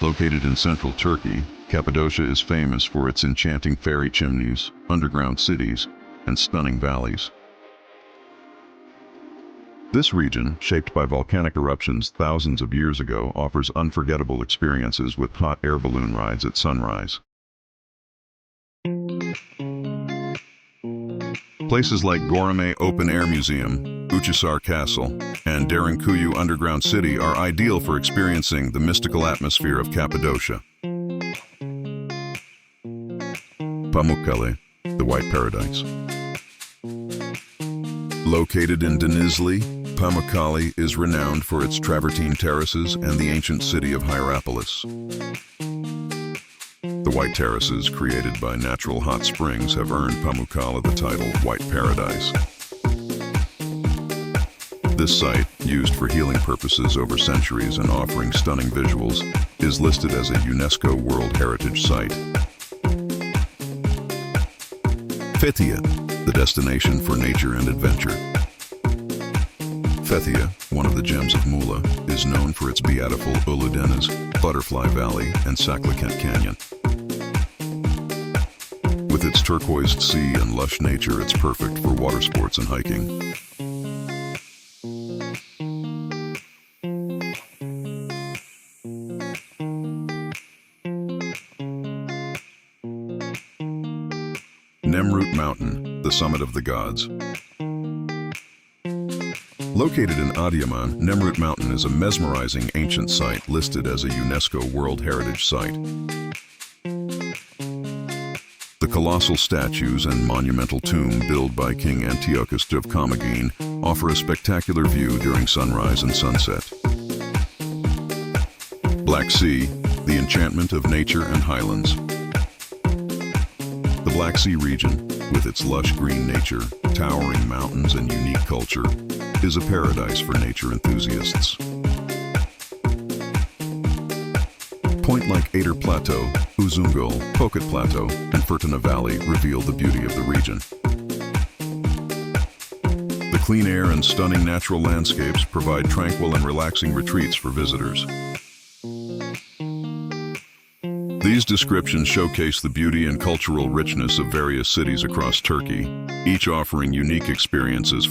Located in central Turkey, Cappadocia is famous for its enchanting fairy chimneys, underground cities, and stunning valleys. This region, shaped by volcanic eruptions thousands of years ago, offers unforgettable experiences with hot air balloon rides at sunrise. Places like Göreme Open Air Museum, Uçhisar Castle, and Derinkuyu Underground City are ideal for experiencing the mystical atmosphere of Cappadocia. Pamukkale, the White Paradise. Located in Denizli, Pamukkale is renowned for its travertine terraces and the ancient city of Hierapolis. The White Terraces, created by natural hot springs, have earned Pamukkale the title White Paradise. This site, used for healing purposes over centuries and offering stunning visuals, is listed as a UNESCO World Heritage Site. Fethiye, the destination for nature and adventure. Fethiye, one of the gems of Muğla, is known for its beautiful Uludeniz, Butterfly Valley, and Saklıkent Canyon. With its turquoised sea and lush nature, it's perfect for water sports and hiking. Nemrut Mountain, the summit of the gods. Located in Adıyaman, Nemrut Mountain is a mesmerizing ancient site listed as a UNESCO World Heritage Site. The colossal statues and monumental tomb built by King Antiochus of Commagene offer a spectacular view during sunrise and sunset. Black Sea, the enchantment of nature and highlands. The Black Sea region, with its lush green nature, towering mountains, and unique culture, is a paradise for nature enthusiasts. Point like Ader Plateau, Uzungöl, Pokat Plateau, and Fırtına Valley reveal the beauty of the region. The clean air and stunning natural landscapes provide tranquil and relaxing retreats for visitors. These descriptions showcase the beauty and cultural richness of various cities across Turkey, each offering unique experiences